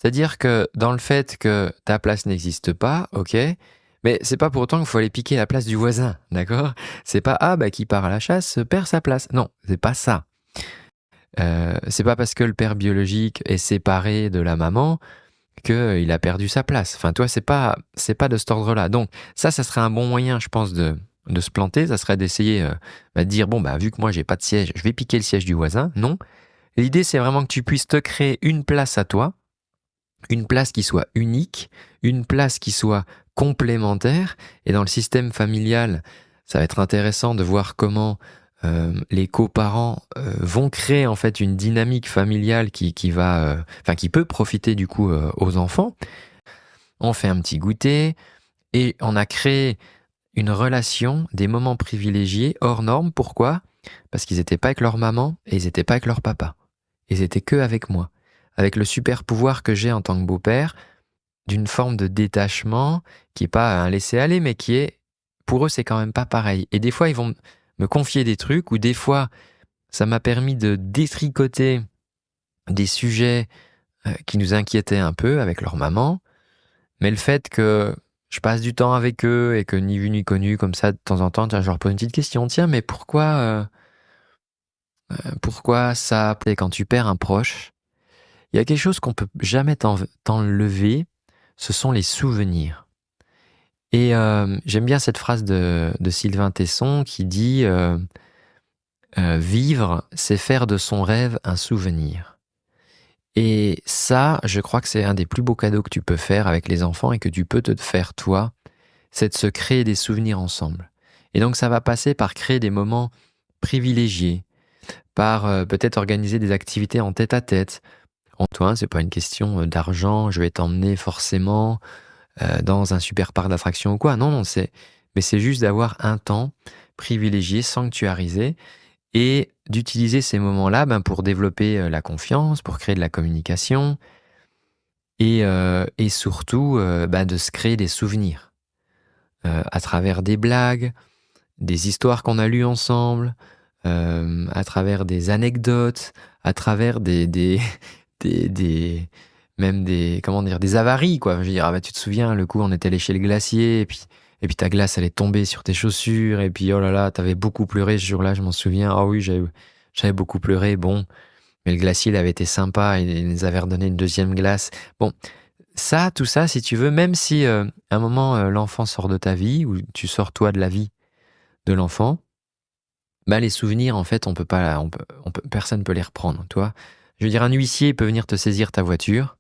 C'est-à-dire que dans le fait que ta place n'existe pas, ok, mais c'est pas pour autant qu'il faut aller piquer la place du voisin, d'accord? C'est pas ah bah qui part à la chasse perd sa place. Non, c'est pas ça. C'est pas parce que le père biologique est séparé de la maman qu'il a perdu sa place. Enfin, toi, c'est pas de cet ordre-là. Donc, ça serait un bon moyen, je pense, de se planter. Ça serait d'essayer de dire, bon, bah, vu que moi, j'ai pas de siège, je vais piquer le siège du voisin. Non. L'idée, c'est vraiment que tu puisses te créer une place à toi, une place qui soit unique, une place qui soit complémentaire. Et dans le système familial, ça va être intéressant de voir comment les coparents vont créer en fait une dynamique familiale qui peut profiter du coup aux enfants. On fait un petit goûter et on a créé une relation, des moments privilégiés hors normes. Pourquoi? Parce qu'ils n'étaient pas avec leur maman et ils n'étaient pas avec leur papa. Ils étaient que avec moi, avec le super pouvoir que j'ai en tant que beau-père, d'une forme de détachement qui est pas un laisser-aller, mais qui est, pour eux, c'est quand même pas pareil. Et des fois, ils vont me confier des trucs, ou des fois, ça m'a permis de détricoter des sujets qui nous inquiétaient un peu avec leur maman, mais le fait que je passe du temps avec eux et que ni vu ni connu, comme ça, de temps en temps, tiens, je leur pose une petite question. Tiens, mais pourquoi ça? Et quand tu perds un proche, il y a quelque chose qu'on peut jamais t'enlever, ce sont les souvenirs. Et j'aime bien cette phrase de Sylvain Tesson qui dit vivre, c'est faire de son rêve un souvenir. Et ça, je crois que c'est un des plus beaux cadeaux que tu peux faire avec les enfants et que tu peux te faire toi, c'est de se créer des souvenirs ensemble. Et donc ça va passer par créer des moments privilégiés, par peut-être organiser des activités en tête-à-tête. Antoine, c'est pas une question d'argent, je vais t'emmener forcément dans un super parc d'attractions ou quoi. Non, non, mais c'est juste d'avoir un temps privilégié, sanctuarisé, et d'utiliser ces moments-là pour développer la confiance, pour créer de la communication, et surtout de se créer des souvenirs à travers des blagues, des histoires qu'on a lues ensemble, à travers des anecdotes, à travers des même comment dire, des avaries, quoi. Je veux dire, ah bah, tu te souviens, le coup, on était allé chez le glacier, et puis ta glace, elle est tombée sur tes chaussures, et puis oh là là, t'avais beaucoup pleuré ce jour-là, je m'en souviens. Ah oui, j'avais beaucoup pleuré, bon. Mais le glacier, il avait été sympa, il nous avait redonné une deuxième glace. Bon, ça, tout ça, si tu veux, même si à un moment, l'enfant sort de ta vie, ou tu sors toi de la vie de l'enfant, les souvenirs, en fait, personne peut les reprendre, toi. Je veux dire, un huissier peut venir te saisir ta voiture,